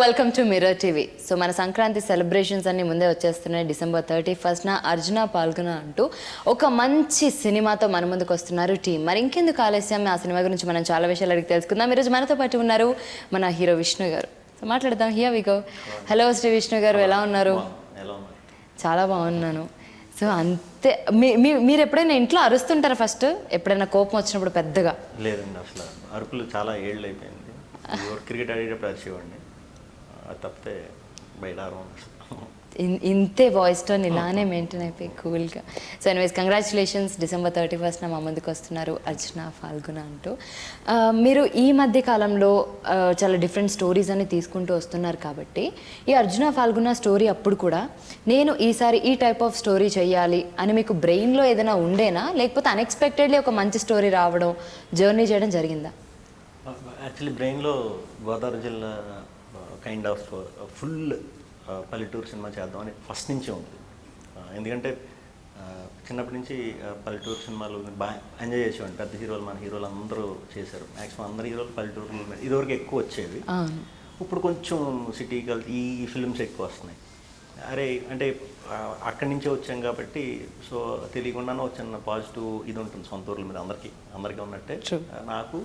Welcome to mirror TV. So మన Sankranti celebrations అన్ని ముందే వచ్చేస్తున్నాయి. December 31st అర్జున పాల్గొన అంటూ ఒక మంచి సినిమాతో మన ముందుకు వస్తున్నారు టీం. మరి ఇంకెందుకు ఆలస్యం, ఆ సినిమా గురించి మనం చాలా విషయాలు అడిగి తెలుసుకుందాం. ఈరోజు మనతో పాటు ఉన్నారు మన హీరో విష్ణు గారు. సో మాట్లాడదాం. Here we go. Hello Sri Vishnu garu, ఎలా ఉన్నారు? చాలా బాగున్నాను. సో అంతే, మీరు ఎప్పుడైనా ఇంట్లో అరుస్తుంటారా? ఫస్ట్ ఎప్పుడైనా కోపం వచ్చినప్పుడు పెద్దగా? లేదండి, అసలు అరుపులు చాలా ఏళ్ళు అయిపోయింది. క్రికెట్ ఆడేటప్పుడు అరిచేవాడిని, అది తప్పితే బయట ఇంతే వాయిస్ టోన్ ఇలానే మెయింటైన్ అయిపోయి కూల్గా. So anyways congratulations, December 31st మా ముందుకు వస్తున్నారు అర్జున ఫాల్గుణ అంటూ. మీరు ఈ మధ్య కాలంలో చాలా డిఫరెంట్ స్టోరీస్ అని తీసుకుంటూ వస్తున్నారు కాబట్టి, ఈ అర్జున ఫాల్గుణ స్టోరీ అప్పుడు కూడా నేను ఈసారి ఈ టైప్ ఆఫ్ స్టోరీ చేయాలి అని మీకు బ్రెయిన్లో ఏదైనా ఉండేనా, లేకపోతే అన్ఎక్స్పెక్టెడ్లీ ఒక మంచి స్టోరీ రావడం, జర్నీ చేయడం జరిగిందా? యాక్చువల్లీ బ్రెయిన్లో గోదావరి జిల్లా కైండ్ ఆఫ్ ఫుల్ పల్లెటూరు సినిమా చేద్దామని ఫస్ట్ నుంచే ఉంది. ఎందుకంటే చిన్నప్పటి నుంచి పల్లెటూరు సినిమాలు బాగా ఎంజాయ్ చేసేవాడిని. పెద్ద హీరోలు, మన హీరోలు అందరూ చేశారు. మ్యాక్సిమం అందరు హీరోలు పల్లెటూరులో ఇదివరకు ఎక్కువ వచ్చేవి. ఇప్పుడు కొంచెం సిటీ ఈ ఫిల్మ్స్ ఎక్కువ వస్తున్నాయి. అరే అంటే అక్కడి నుంచే వచ్చాం కాబట్టి, సో తెలియకుండానే వచ్చిన పాజిటివ్ ఇది ఉంటుంది సొంత ఊర్ల మీద. అందరికీ ఉన్నట్టే నాకు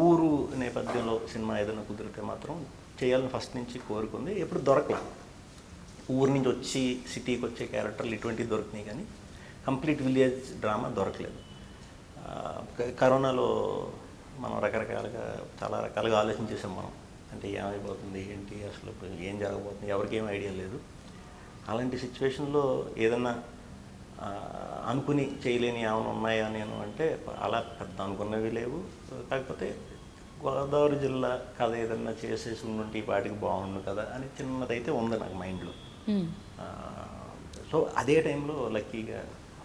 ఊరు నేపథ్యంలో సినిమా ఏదైనా కుదిరితే మాత్రం చేయాలని ఫస్ట్ నుంచి కోరుకుంది. ఎప్పుడు దొరకలేదు. ఊరు నుంచి వచ్చి సిటీకి వచ్చే క్యారెక్టర్లు ఇటువంటివి దొరికినాయి, కానీ కంప్లీట్ విలేజ్ డ్రామా దొరకలేదు. కరోనాలో మనం చాలా రకాలుగా ఆలోచించేసాం మనం. అంటే ఏమైపోతుంది, ఏంటి, అసలు ఏం జరగబోతుంది, ఎవరికి ఏం ఐడియా లేదు. అలాంటి సిచ్యువేషన్లో ఏదన్నా అనుకుని చేయలేని ఏమైనా ఉన్నాయా నేను అంటే, అలా పెద్ద అనుకున్నవి లేవు. కాకపోతే గోదావరి జిల్లా కథ ఏదన్నా చేసేసి ఉండుంటే ఈ పాటికి బాగుండు కదా అని చిన్నదైతే ఉంది నాకు మైండ్లో. సో అదే టైంలో లక్కీగా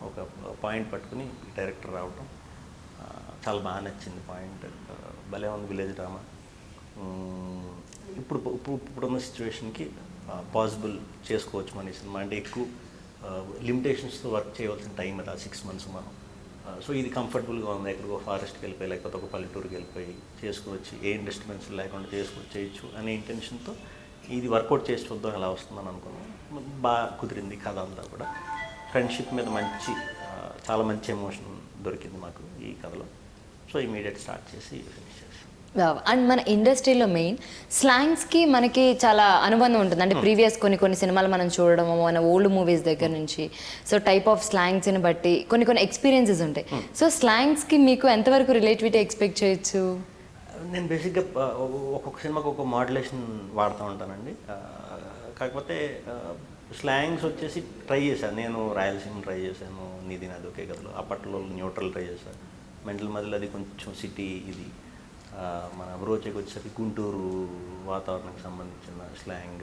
ఒక పాయింట్ పట్టుకుని డైరెక్టర్ రావడం చాలా బాగా నచ్చింది. పాయింట్ భలే ఉంది, విలేజ్ డ్రామా. ఇప్పుడున్న సిచ్యువేషన్కి పాసిబుల్ చేసుకోవచ్చు మన సినిమా. అంటే ఎక్కువ లిమిటేషన్స్తో వర్క్ చేయవలసిన టైం అది 6 months మనం. సో ఇది కంఫర్టబుల్గా ఉంది. ఎక్కడికో ఫారెస్ట్కి వెళ్ళిపోయి, లేకపోతే ఒక పల్లెటూరుకి వెళ్ళిపోయి చేసుకోవచ్చు, ఏం డిస్టర్బెన్స్ లేకుండా చేయొచ్చు అనే ఇంటెన్షన్తో ఇది వర్కౌట్ చేసి చూద్దాం ఎలా వస్తుందని అనుకున్నాం. బాగా కుదిరింది కథ అంతా కూడా. ఫ్రెండ్షిప్ మీద చాలా మంచి ఎమోషన్ దొరికింది మాకు ఈ కథలో. సో ఇమీడియట్ స్టార్ట్ చేసి ఫినిష్ చేసాం. అండ్ మన ఇండస్ట్రీలో మెయిన్ స్లాంగ్స్కి మనకి చాలా అనుబంధం ఉంటుంది. అంటే ప్రీవియస్ కొన్ని సినిమాలు మనం చూడడం, మన ఓల్డ్ మూవీస్ దగ్గర నుంచి, సో టైప్ ఆఫ్ స్లాంగ్స్ని బట్టి కొన్ని ఎక్స్పీరియన్సెస్ ఉంటాయి. సో స్లాంగ్స్కి మీకు ఎంతవరకు రిలేటివిటీ ఎక్స్పెక్ట్ చేయొచ్చు? నేను బేసిక్గా ఒక్కొక్క సినిమాకి ఒక మాడ్యులేషన్ వాడుతూ ఉంటానండి. కాకపోతే స్లాంగ్స్ వచ్చేసి ట్రై చేశాను. నేను రాయలసీమ ట్రై చేశాను, నీది నాది ఒకే కథలో. అప్పట్లో న్యూట్రల్ ట్రై చేశాను. మెంటల్ మధ్యలో అది కొంచెం సిటీ, ఇది మన బ్రోచేకి వచ్చేసరికి గుంటూరు వాతావరణానికి సంబంధించిన స్లాంగ్,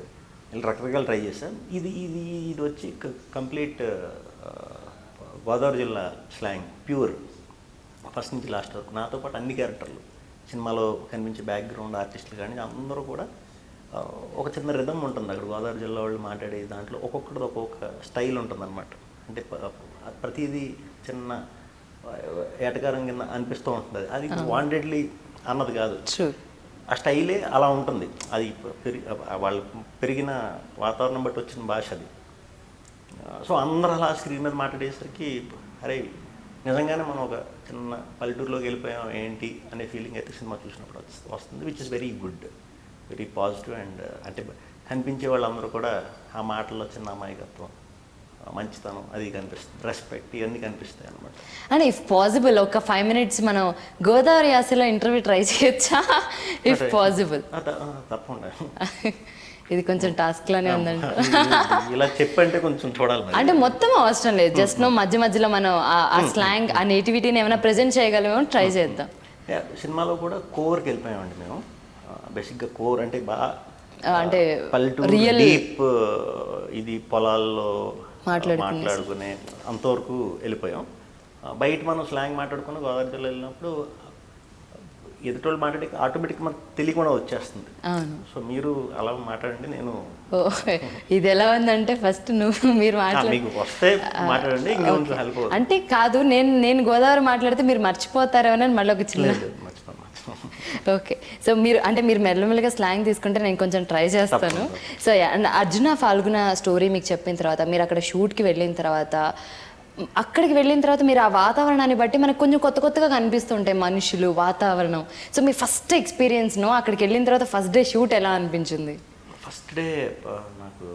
ఇలా రకరకాలు ట్రై చేశాను. ఇది వచ్చి కంప్లీట్ గోదావరి జిల్లా స్లాంగ్, ప్యూర్ ఫస్ట్ నుంచి లాస్ట్ వరకు. నాతో పాటు అన్ని క్యారెక్టర్లు, సినిమాలో కనిపించే బ్యాక్గ్రౌండ్ ఆర్టిస్టులు కానీ అందరూ కూడా ఒక చిన్న రిథమ్ ఉంటుంది అక్కడ. గోదావరి జిల్లా వాళ్ళు మాట్లాడే దాంట్లో ఒక్కొక్కటి ఒక్కొక్క స్టైల్ ఉంటుందన్నమాట. అంటే ప్రతిదీ చిన్న ఏటకారం కింద అనిపిస్తూ ఉంటుంది. అది వాంటెడ్లీ అన్నది కాదు, ఆ స్టైలే అలా ఉంటుంది. అది వాళ్ళు పెరిగిన వాతావరణం బట్టి వచ్చిన భాష అది. సో అందరూ అలా స్క్రీన్ మీద మాట్లాడేసరికి అరే నిజంగానే మనం ఒక చిన్న పల్లెటూరులోకి వెళ్ళిపోయాం ఏంటి అనే ఫీలింగ్ అయితే సినిమా చూసినప్పుడు వస్తుంది. Which is very good, very positive. And అంటే కనిపించే వాళ్ళందరూ కూడా ఆ మాటల్లో చిన్న అమాయకత్వం, మంచితనం అది కనిపిస్తుంది, రెస్పెక్ట్, ఇవన్నీ కనిపిస్తాయి అనమాట. అండ్ ఇఫ్ పాసిబుల్ ఒక 5 minutes మనం గోదావరి యాసలో ఇంటర్వ్యూ ట్రై చేయొచ్చా? If possible. తప్పకుండా. ఇది కొంచెం టాస్క్ లానే ఉందండి. ఇలా చెప్పంటే కొంచెం చూడాలి. అంటే మొత్తం అవసరం లేదు, జస్ట్ మధ్యలో మనం ఆ స్లాంగ్, ఆ నేటివిటీని ఏమైనా ప్రెజెంట్ చేయగలమేమో ట్రై చేద్దాం. సినిమాలో కూడా కోర్కి వెళ్ళిపోయామండి మేము. బేసిక్గా కోర్ అంటే బాగా అంటే పల్లెటూరు, రియల్ డీప్, ఇది పొలాల్లో మాట్లాడుకునే అంతవరకు వెళ్ళిపోయాం. బయట మనం స్లాంగ్ మాట్లాడుకుని గోదావరి జిల్లా వెళ్ళినప్పుడు ఎదుటోళ్ళు మాట్లాడి ఆటోమేటిక్ మనకు తెలియకుండా వచ్చేస్తుంది. సో మీరు అలా మాట్లాడండి, నేను ఇది ఎలా ఉందంటే ఫస్ట్ మీరు మీకు వస్తే మాట్లాడండి, హెల్ప్. అంటే కాదు, నేను గోదావరి మాట్లాడితే మీరు మర్చిపోతారేమో అని మళ్ళీ ఒక చిన్న ఓకే. సో మీరు మెల్లమెల్లగా స్లాంగ్ తీసుకుంటే నేను కొంచెం ట్రై చేస్తాను. So and Arjuna Phalguna story మీకు చెప్పిన తర్వాత మీరు అక్కడ షూట్కి వెళ్ళిన తర్వాత అక్కడికి వెళ్ళిన తర్వాత మీరు ఆ వాతావరణాన్ని బట్టి మనకు కొంచెం కొత్త కొత్తగా కనిపిస్తుంటాయి మనుషులు, వాతావరణం. సో మీ ఫస్ట్ ఎక్స్పీరియన్స్ను అక్కడికి వెళ్ళిన తర్వాత ఫస్ట్ డే షూట్ ఎలా అనిపించింది? ఫస్ట్ డే నాకు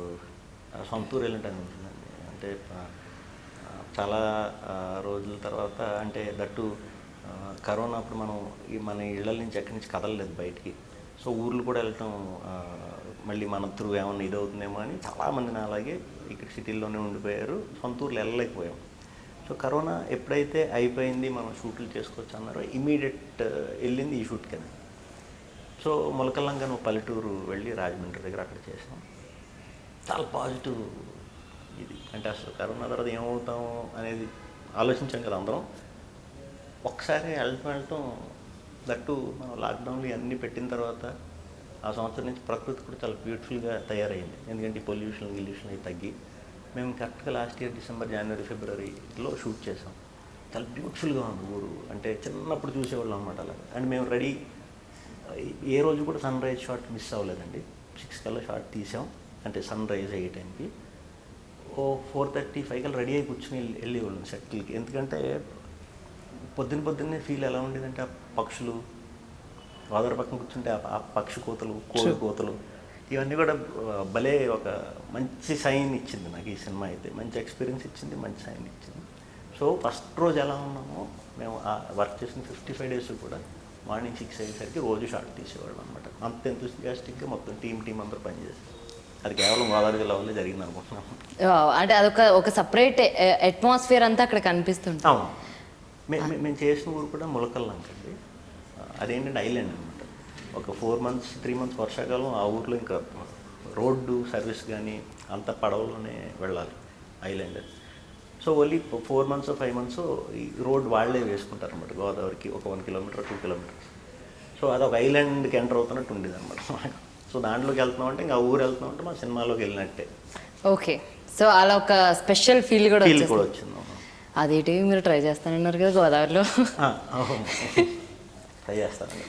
సొంతూరు వెళ్ళినట్టు అనిపించిందండి. అంటే చాలా రోజుల తర్వాత, అంటే దట్టు కరోనా అప్పుడు మనం మన ఇళ్ళ నుంచి ఎక్కడి నుంచి కదలలేదు బయటికి. సో ఊర్లు కూడా వెళ్ళటం మళ్ళీ మన త్రూ ఏమన్నా ఇదవుతుందేమో అని చాలామంది అలాగే ఇక్కడ సిటీల్లోనే ఉండిపోయారు, సొంత ఊర్లు వెళ్ళలేకపోయాం. సో కరోనా ఎప్పుడైతే అయిపోయింది మనం షూట్లు చేసుకోవచ్చు అన్నారో ఇమీడియట్ వెళ్ళింది ఈ షూట్కి. సో మొలకల్లంగా నువ్వు పల్లెటూరు వెళ్ళి రాజమండ్రి దగ్గర అక్కడ చేసాం. చాలా పాజిటివ్ ఇది. అంటే అసలు కరోనా తర్వాత ఏమవుతాం అనేది ఆలోచించాం కదా అందరం. ఒకసారి వెళ్ళటం దట్టు మనం లాక్డౌన్లు ఇవన్నీ పెట్టిన తర్వాత ఆ సంవత్సరం నుంచి ప్రకృతి కూడా చాలా బ్యూటిఫుల్గా తయారైంది. ఎందుకంటే ఈ పొల్యూషన్ అవి తగ్గి మేము కరెక్ట్గా లాస్ట్ ఇయర్ డిసెంబర్, జనవరి, ఫిబ్రవరిలో షూట్ చేసాం. చాలా బ్యూటిఫుల్గా ఉంది ఊరు. అంటే చిన్నప్పుడు చూసేవాళ్ళం అనమాట అలా. అండ్ మేము రెడీ ఏ రోజు కూడా సన్ రైజ్ షాట్ మిస్ అవ్వలేదండి. 6 కల్లా షాట్ తీసాం. అంటే సన్ రైజ్ అయ్యే టైంకి 4:30, 5 కల్లా రెడీ అయి కూర్చుని వెళ్ళేవాళ్ళం సెట్లకి. ఎందుకంటే పొద్దున్నే ఫీల్ ఎలా ఉండేదంటే ఆ పక్షులు గోదావరి పక్కన కూర్చుంటే ఆ పక్షి కోతలు, కోడి కోతలు ఇవన్నీ కూడా భలే ఒక మంచి సైన్ ఇచ్చింది నాకు ఈ సినిమా. అయితే మంచి ఎక్స్పీరియన్స్ ఇచ్చింది, మంచి సైన్ ఇచ్చింది. సో ఫస్ట్ రోజు ఎలా ఉన్నామో మేము వర్క్ చేసిన 55 days కూడా మార్నింగ్ 6 అయ్యేసరికి రోజు షాట్ తీసేవాళ్ళం అనమాట. అంత ఎంతూసియాస్టిక్గా మొత్తం టీం అందరూ పనిచేస్తారు. అది కేవలం గోదావరి జిల్లా వల్లే జరిగింది అనుకుంటున్నాము. అంటే అదొక సపరేట్ అట్మాస్ఫియర్ అంతా అక్కడ కనిపిస్తుంది. అవును. మేము చేసిన ఊరు కూడా ములకల్లంకండి. అదేంటంటే ఐలాండ్ అనమాట. ఒక 3 months వర్షాకాలం ఆ ఊర్లో ఇంకా రోడ్డు సర్వీస్ కానీ అంత పడవలోనే వెళ్ళాలి island. So only 4 months 5 months ఈ రోడ్ వాళ్ళే వేసుకుంటారు అనమాట గోదావరికి. ఒక 1 kilometer 2 kilometers. సో అదొక ఐలాండ్కి ఎంటర్ అవుతున్నట్టు ఉండేది అనమాట. సో దాంట్లోకి వెళ్తున్నాం అంటే ఇంకా ఊరు వెళ్తున్నాం అంటే మా సినిమాలోకి వెళ్ళినట్టే. ఓకే. సో అలా ఒక స్పెషల్ ఫీల్ కూడా వచ్చింది. అదేంటి మీరు ట్రై చేస్తానన్నారు కదా గోదావరిలో? ట్రై చేస్తానండి.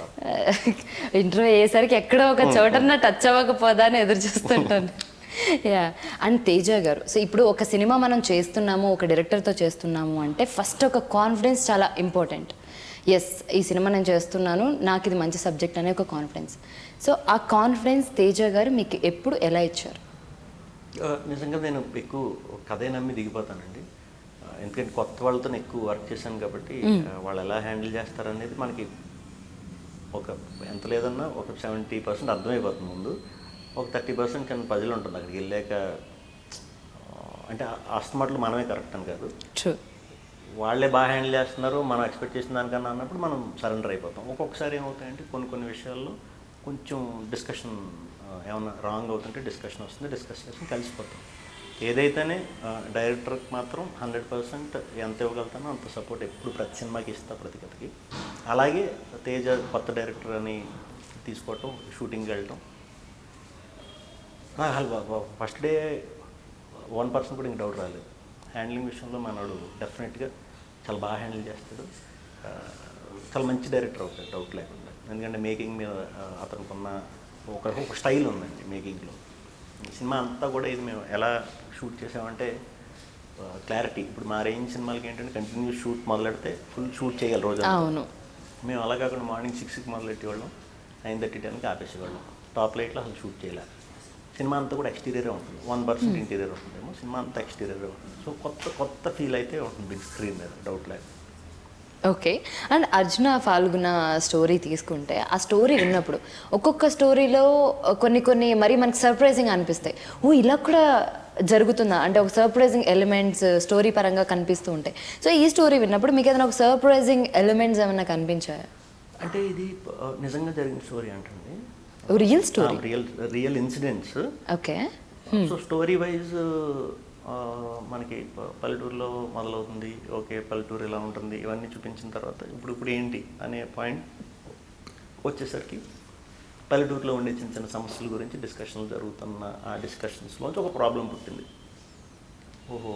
ఇంటర్వ్యూ అయ్యేసరికి ఎక్కడో ఒక చోటన్నా టచ్ అవ్వకపోదా అని ఎదురు చూస్తుంటాను. యా. అండ్ తేజ గారు, సో ఇప్పుడు ఒక సినిమా మనం చేస్తున్నాము, ఒక డైరెక్టర్తో చేస్తున్నాము అంటే ఫస్ట్ ఒక కాన్ఫిడెన్స్ చాలా ఇంపార్టెంట్. ఎస్, ఈ సినిమా నేను చేస్తున్నాను, నాకు ఇది మంచి సబ్జెక్ట్ అనే ఒక కాన్ఫిడెన్స్. సో ఆ కాన్ఫిడెన్స్ తేజ గారు మీకు ఎప్పుడు ఎలా ఇచ్చారు? నిజంగా నేను ఎక్కువ కథే నమ్మి దిగిపోతానండి. ఎందుకంటే కొత్త వాళ్ళతో ఎక్కువ వర్క్ చేశాను కాబట్టి వాళ్ళు ఎలా హ్యాండిల్ చేస్తారనేది మనకి ఒక ఎంత లేదన్నా ఒక 70% అర్థమైపోతుంది ముందు. ఒక 30% చిన్న పజిల్ ఉంటుంది అక్కడికి వెళ్ళాక. అంటే అస్తమాట్లు మనమే కరెక్ట్ అని కాదు, వాళ్ళే బాగా హ్యాండిల్ చేస్తున్నారు మనం ఎక్స్పెక్ట్ చేసిన దానికన్నా అన్నప్పుడు మనం సరెండర్ అయిపోతాం. ఒక్కొక్కసారి ఏమవుతాయంటే కొన్ని విషయాల్లో కొంచెం డిస్కషన్ ఏమన్నా రాంగ్ అవుతుంటే డిస్కషన్ వస్తుంది, డిస్కస్ చేసి కలిసిపోతాం. ఏదైతేనే డైరెక్టర్కి మాత్రం 100% ఎంత ఇవ్వగలుగుతానో అంత సపోర్ట్ ఎప్పుడు ప్రతి సినిమాకి ఇస్తా, ప్రతి కథకి. అలాగే తేజ కొత్త డైరెక్టర్ అని తీసుకోవటం, షూటింగ్కి వెళ్ళటం. ఫస్ట్ డే 1% కూడా ఇంక డౌట్ రాలేదు. హ్యాండ్లింగ్ విషయంలో మనోడు డెఫినెట్గా చాలా బాగా హ్యాండిల్ చేస్తాడు. చాలా మంచి డైరెక్టర్ అవుతాడు డౌట్ లేకుండా. ఎందుకంటే మేకింగ్ మీద అతనికి ఉన్న ఒక స్టైల్ ఉందండి మేకింగ్లో. సినిమా అంతా కూడా ఇది మేము ఎలా షూట్ చేసామంటే క్లారిటీ. ఇప్పుడు మా రేంజ్ సినిమాలకి ఏంటంటే కంటిన్యూస్ షూట్ మొదలెడితే ఫుల్ షూట్ చేయాలి రోజు. అవును. మేము అలా కాకుండా మార్నింగ్ 6కి మొదలెట్టేవాళ్ళం, 9:30, 10కి ఆపేసేవాళ్ళం. టాప్ లైట్లో అసలు షూట్ చేయలేదు. సినిమా అంతా కూడా ఎక్స్టీరియరే ఉంటుంది, 1% ఇంటీరియర్ ఉంటుందేమో, సినిమా అంతా ఎక్స్టీరియరే ఉంటుంది. సో కొత్త ఫీల్ అయితే ఉంటుంది బిగ్ స్క్రీన్ మీద, డౌట్ లేదు. Okay. And Arjuna Phalguna story తీసుకుంటే ఆ స్టోరీ విన్నప్పుడు ఒక్కొక్క స్టోరీలో కొన్ని మరీ మనకి సర్ప్రైజింగ్ అనిపిస్తాయి. ఇలా కూడా జరుగుతుందా అంటే ఒక సర్ప్రైజింగ్ ఎలిమెంట్స్ స్టోరీ పరంగా కనిపిస్తూ ఉంటాయి. సో ఈ స్టోరీ విన్నప్పుడు మీకు ఏదైనా ఒక సర్ప్రైజింగ్ ఎలిమెంట్స్ ఏమైనా కనిపించాయా? అంటే ఇది నిజంగా జరిగిన స్టోరీ అంటండి, real story, real incidents. Okay. So story wise మనకి పల్లెటూరులో మొదలవుతుంది. ఓకే, పల్లెటూరు ఎలా ఉంటుంది ఇవన్నీ చూపించిన తర్వాత ఇప్పుడు ఏంటి అనే పాయింట్ వచ్చేసరికి పల్లెటూరులో ఉండే చిన్న సమస్యల గురించి డిస్కషన్లు జరుగుతున్న ఆ డిస్కషన్స్లోంచి ఒక ప్రాబ్లం పుట్టింది. ఓహో,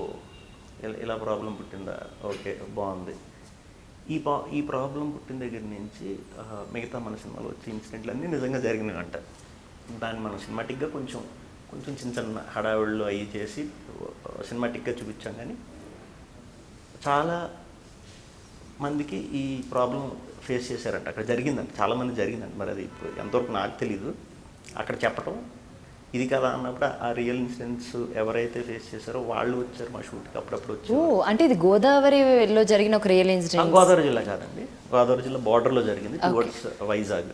ఇలా ప్రాబ్లం పుట్టిందా, ఓకే బాగుంది. ఈ ప్రాబ్లం పుట్టిన దగ్గర నుంచి మిగతా మన సినిమాలో వచ్చే ఇన్సిడెంట్లు అన్నీ నిజంగా జరిగినాయి అంట. దాన్ని మనం సినిమాటిక్గా కొంచెం కొంచెం చిన్న చిన్న హడావిళ్ళు అవి చేసి సినిమాటిక్గా చూపించాం. కానీ చాలా మందికి ఈ ప్రాబ్లం ఫేస్ చేశారంట, అక్కడ జరిగిందంట, చాలామంది జరిగిందంట. మరి అది ఇప్పుడు ఎంతవరకు నాకు తెలీదు. అక్కడ చెప్పటం ఇది కదా అన్నప్పుడు ఆ రియల్ ఇన్సిడెంట్స్ ఎవరైతే ఫేస్ చేశారో వాళ్ళు వచ్చారు మా షూట్కి, అప్పుడప్పుడు వచ్చారు. అంటే ఇది గోదావరిలో జరిగిన ఒక రియల్ ఇన్సిడెంట్? గోదావరి జిల్లా కాదండి, గోదావరి జిల్లా బార్డర్లో జరిగింది, టువర్డ్స్ వైజాగ్.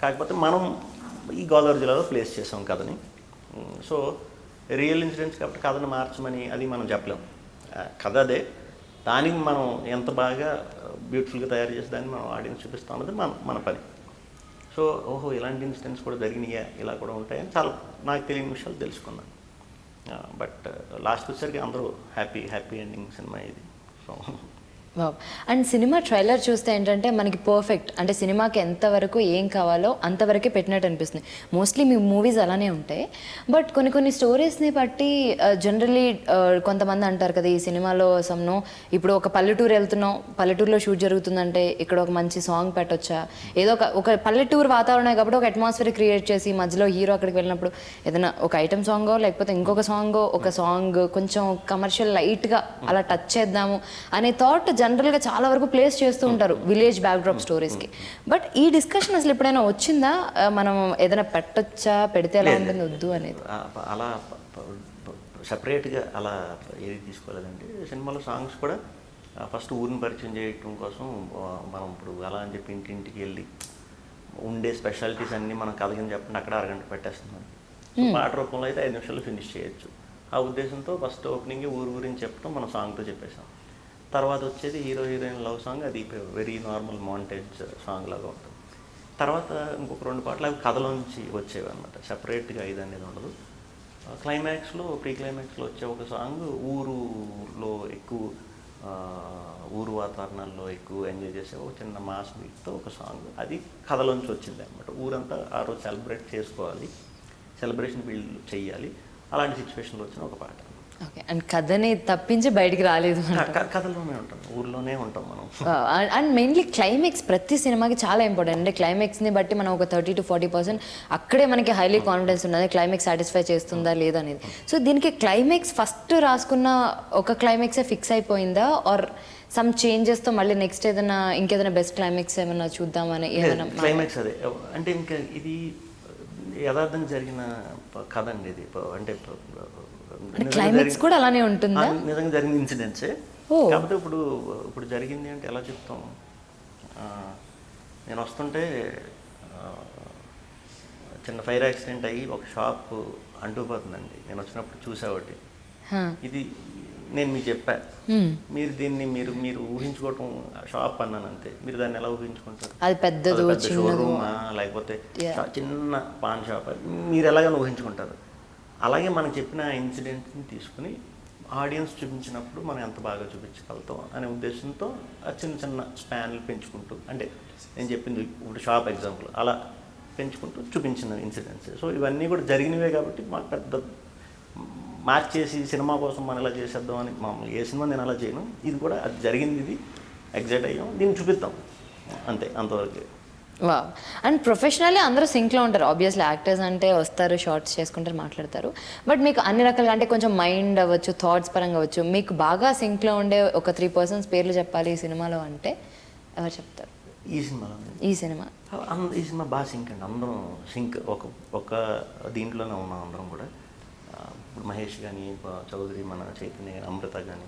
కాకపోతే మనం ఈ గోదావరి జిల్లాలో ప్లేస్ చేసాం కథని. సో రియల్ ఇన్సిడెంట్స్ కాబట్టి కథను మార్చమని అది మనం చెప్పలేం. కథ అదే, దానికి మనం ఎంత బాగా బ్యూటిఫుల్గా తయారు చేసి దాన్ని మనం ఆడియన్స్ చూపిస్తాం అన్నది మన పని. సో ఓహో ఇలాంటి ఇన్సిడెంట్స్ కూడా జరిగినాయా, ఇలా కూడా ఉంటాయని చాలా నాకు తెలియని విషయాలు తెలుసుకున్నాను. బట్ లాస్ట్ వచ్చేసరికి అందరూ హ్యాపీ ఎండింగ్ సినిమా ఇది. So wow. And cinema trailer చూస్తే ఏంటంటే మనకి పర్ఫెక్ట్, అంటే సినిమాకి ఎంతవరకు ఏం కావాలో అంతవరకే పెట్టినట్టు అనిపిస్తుంది. మోస్ట్లీ మీ మూవీస్ అలానే ఉంటాయి. బట్ కొన్ని స్టోరీస్ని బట్టి జనరలీ కొంతమంది అంటారు కదా, ఈ సినిమాలో సమ్నో ఇప్పుడు ఒక పల్లెటూరు వెళ్తున్నాం, పల్లెటూరులో షూట్ జరుగుతుందంటే ఇక్కడ ఒక మంచి సాంగ్ పెట్టొచ్చా, ఏదో ఒక పల్లెటూరు వాతావరణం కాబట్టి ఒక అట్మాస్ఫియర్ క్రియేట్ చేసి మధ్యలో హీరో అక్కడికి వెళ్ళినప్పుడు ఏదైనా ఒక ఐటమ్ సాంగో లేకపోతే ఇంకొక సాంగ్ కొంచెం కమర్షియల్ లైట్గా అలా టచ్ చేద్దాము అనే థాట్ జనరల్గా చాలా వరకు ప్లేస్ చేస్తూ ఉంటారు విలేజ్ బ్యాక్డ్రాప్ స్టోరీస్కి. బట్ ఈ డిస్కషన్ అసలు ఎప్పుడైనా వచ్చిందా, మనం ఏదైనా పెట్టొచ్చా, పెడితే ఎలా ఉంటుంది వద్దు అనేది? అలా సపరేట్గా అలా ఏది తీసుకోలేదండి. సినిమాలో సాంగ్స్ కూడా ఫస్ట్ ఊరిని పరిచయం చేయటం కోసం మనం ఇప్పుడు అలా అని చెప్పి ఇంటింటికి వెళ్ళి ఉండే స్పెషాలిటీస్ అన్నీ మనం కథగిని చెప్పండి అక్కడ అరగంట పెట్టేస్తున్నాం. పాట రూపంలో అయితే 5 నిమిషాలు ఫినిష్ చేయొచ్చు. ఆ ఉద్దేశంతో ఫస్ట్ ఓపెనింగ్ ఊరు గురించి చెప్పడం మనం సాంగ్తో చెప్పేసాం. తర్వాత వచ్చేది హీరో హీరోయిన్ లవ్ సాంగ్, అది వెరీ నార్మల్ మాంటేజ్ సాంగ్ లాగా ఉంటుంది. తర్వాత ఇంకొక 2 పాటలు అవి కథలోంచి వచ్చేవి అనమాట, సెపరేట్గా ఇది అనేది ఉండదు. క్లైమాక్స్లో ప్రీ క్లైమాక్స్లో వచ్చే ఒక సాంగ్ ఊరులో ఎక్కువ ఊరు వాతావరణాల్లో ఎక్కువ ఎంజాయ్ చేసే ఒక చిన్న మాస్ బీట్తో ఒక సాంగ్, అది కథలోంచి వచ్చింది అనమాట. ఊరంతా ఆ రోజు సెలబ్రేట్ చేసుకోవాలి, సెలబ్రేషన్ ఫీల్ చెయ్యాలి, అలాంటి సిచ్యువేషన్లో వచ్చిన ఒక పాట. ఓకే. అండ్ కథని తప్పించి బయటికి రాలేదు, కథలోనే ఉంటాం, ఊర్లోనే ఉంటాం మనం. అండ్ మెయిన్లీ క్లైమాక్స్ ప్రతి సినిమాకి చాలా ఇంపార్టెంట్. అంటే క్లైమాక్స్ని బట్టి మనం ఒక 30 to 40% అక్కడే మనకి హైలీ కాన్ఫిడెన్స్ ఉన్నది, క్లైమాక్స్ సాటిస్ఫై చేస్తుందా లేదా అనేది. సో దీనికి క్లైమాక్స్ ఫస్ట్ రాసుకున్న ఒక క్లైమాక్సే ఫిక్స్ అయిపోయిందా, ఆర్ సమ్ చేంజెస్తో మళ్ళీ నెక్స్ట్ ఏదైనా ఇంకేదైనా బెస్ట్ క్లైమాక్స్ ఏమైనా చూద్దామని ఏమైనా? క్లైమాక్స్ అదే, అంటే ఇంకా ఇది యథార్థంగా జరిగిన కథ అండి ఇది. అంటే క్లైమాక్స్ కూడా అలానే ఉంటుందా? నిజంగా జరిగిన ఇన్సిడెంట్సే. కాకపోతే ఇప్పుడు జరిగింది అంటే ఎలా చెప్తాం, నేను వస్తుంటే చిన్న ఫైర్ యాక్సిడెంట్ అయ్యి ఒక షాప్ అంటుకుపోతుందండి. నేను వచ్చినప్పుడు చూసా ఒకటి, ఇది నేను మీకు చెప్పా, మీరు దీన్ని మీరు ఊహించుకోవటం షాప్ అన్నాను అంతే, మీరు దాన్ని ఎలా ఊహించుకుంటారు? అది పెద్ద షోరూమా లేకపోతే చిన్న పాన్ షాప్, మీరు ఎలాగైనా ఊహించుకుంటారు. అలాగే మనం చెప్పిన ఇన్సిడెంట్ని తీసుకుని ఆడియన్స్ చూపించినప్పుడు మనం ఎంత బాగా చూపించగలుగుతాం అనే ఉద్దేశంతో ఆ చిన్న చిన్న స్పాన్లు పెంచుకుంటూ, అంటే నేను చెప్పింది ఇప్పుడు షాప్ ఎగ్జాంపుల్, అలా పెంచుకుంటూ చూపించిన ఇన్సిడెంట్స్. సో ఇవన్నీ కూడా జరిగినవే కాబట్టి మాకు పెద్ద మార్చేసి సినిమా కోసం మనం ఇలా చేసేద్దాం అని మామూలు ఏ సినిమా నేను అలా చేయను. ఇది కూడా అది జరిగింది, ఇది ఎగ్జైట్ అయ్యాం, దీన్ని చూపిద్దాం అంతే, అంతవరకు. వా. అండ్ ప్రొఫెషనల్లీ అందరూ సింక్లో ఉంటారు ఆబ్వియస్లీ, యాక్టర్స్ అంటే వస్తారు, షార్ట్స్ చేసుకుంటారు, మాట్లాడతారు. బట్ మీకు అన్ని రకాలుగా అంటే కొంచెం మైండ్ అవ్వచ్చు, థాట్స్ పరంగా అవ్వచ్చు, మీకు బాగా సింక్లో ఉండే ఒక 3 persons పేర్లు చెప్పాలి ఈ సినిమాలో అంటే ఎవరు చెప్తారు? ఈ సినిమాలో ఈ సినిమా బాగా సింక్ అండి, అందరం సింక్, ఒక దీంట్లోనే ఉన్నాం అందరం కూడా. ఇప్పుడు మహేష్ కానీ, చౌదరి, మన చైతన్య కానీ, అమృత కానీ,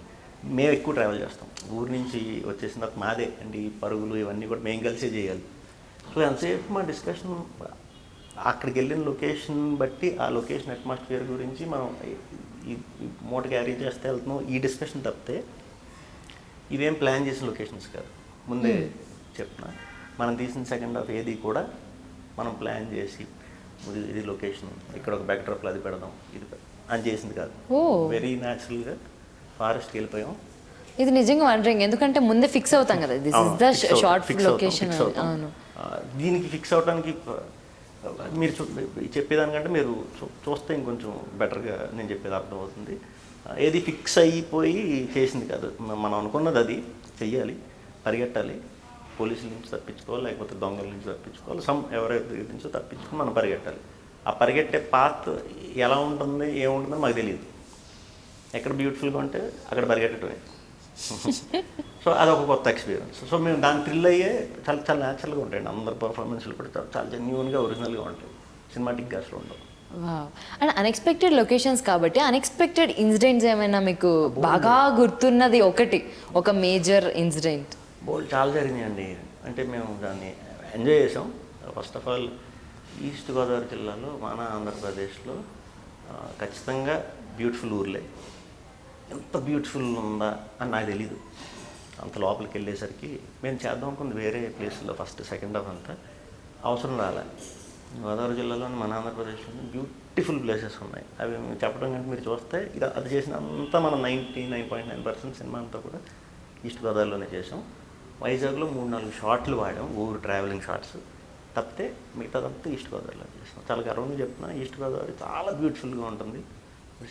మేము ఎక్కువ ట్రావెల్ చేస్తాం. ఊరు నుంచి వచ్చేసిన తర్వాత మాదే అండి ఈ పరుగులు ఇవన్నీ కూడా మేము కలిసే చేయాలి. సో ఎంతసేపు మా డిస్కషన్ అక్కడికి వెళ్ళిన లొకేషన్ బట్టి ఆ లొకేషన్ అట్మాస్ఫియర్ గురించి మనం ఈ మూట క్యారీ చేస్తే వెళ్తున్నాం, ఈ డిస్కషన్ తప్పితే ఇవేం ప్లాన్ చేసిన లొకేషన్స్ కాదు. ముందే చెప్తున్నా, మనం తీసిన సెకండ్ హాఫ్ ఏది కూడా మనం ప్లాన్ చేసి ఇది లొకేషన్, ఇక్కడ ఒక బ్యాక్డ్రాప్లో అది పెడదాం, ఇది అని చేసింది కాదు. వెరీ న్యాచురల్గా ఫారెస్ట్కి వెళ్ళిపోయాం. ఇది నిజంగా వండరింగ్, ఎందుకంటే ముందే ఫిక్స్ అవుతాం కదా, this is the short location. దీనికి ఫిక్స్ అవడానికి మీరు చెప్పేదానికంటే మీరు చూస్తే ఇంకొంచెం బెటర్గా నేను చెప్పేది అర్థమవుతుంది. ఏది ఫిక్స్ అయిపోయి చేసింది కాదు, మనం అనుకున్నది అది చెయ్యాలి, పరిగెట్టాలి, పోలీసుల నుంచి తప్పించుకోవాలి, లేకపోతే దొంగల నుంచి తప్పించుకోవాలి, ఎవరైతే దగ్గర నుంచో తప్పించుకొని మనం పరిగెట్టాలి. ఆ పరిగెట్టే పాత్ ఎలా ఉంటుంది, ఏముంటుందో మాకు తెలియదు. ఎక్కడ బ్యూటిఫుల్గా ఉంటే అక్కడ పరిగెట్టడమే. సో అదొక కొత్త ఎక్స్పీరియన్స్. సో మేము దాన్ని థ్రిల్ అయ్యే చాలా చాలా న్యాచురల్గా ఉంటాయండి. అందరు పర్ఫార్మెన్స్లు కూడా చాలా జెన్యూన్గా, ఒరిజినల్గా ఉంటాయి. సినిమాటిక్గా అసలు ఉండవు. వావ్. అండ్ అన్ఎక్స్పెక్టెడ్ లొకేషన్స్ కాబట్టి అన్ఎక్స్పెక్టెడ్ ఇన్సిడెంట్స్ ఏమైనా మీకు బాగా గుర్తున్నది ఒక మేజర్ ఇన్సిడెంట్? చాలా జరిగినాయండి. అంటే మేము దాన్ని ఎంజాయ్ చేసాం. First of all east Godavari జిల్లాలో మన ఆంధ్రప్రదేశ్లో ఖచ్చితంగా బ్యూటిఫుల్ ఊర్లే. ఎంత బ్యూటిఫుల్ ఉందా అని నాకు తెలీదు. అంత లోపలికి వెళ్ళేసరికి మేము చేద్దాం అనుకుంది వేరే ప్లేస్లో ఫస్ట్ సెకండ్ హాఫ్ అంతా అవసరం రాలే. గోదావరి జిల్లాలోని మన ఆంధ్రప్రదేశ్లో బ్యూటిఫుల్ ప్లేసెస్ ఉన్నాయి. అవి చెప్పడం కంటే మీరు చూస్తే అది చేసినంతా మనం 99.9% సినిమా అంతా కూడా ఈస్ట్ గోదావరిలోనే చేసాం. వైజాగ్లో 3-4 షాట్లు వాడాం, ఊరు ట్రావెలింగ్ షాట్స్ తప్పితే మిగతాదంతా ఈస్ట్ గోదావరిలో చేసాం. చాలా గర్వంగా చెప్తున్నా, ఈస్ట్ గోదావరి చాలా బ్యూటిఫుల్గా ఉంటుంది.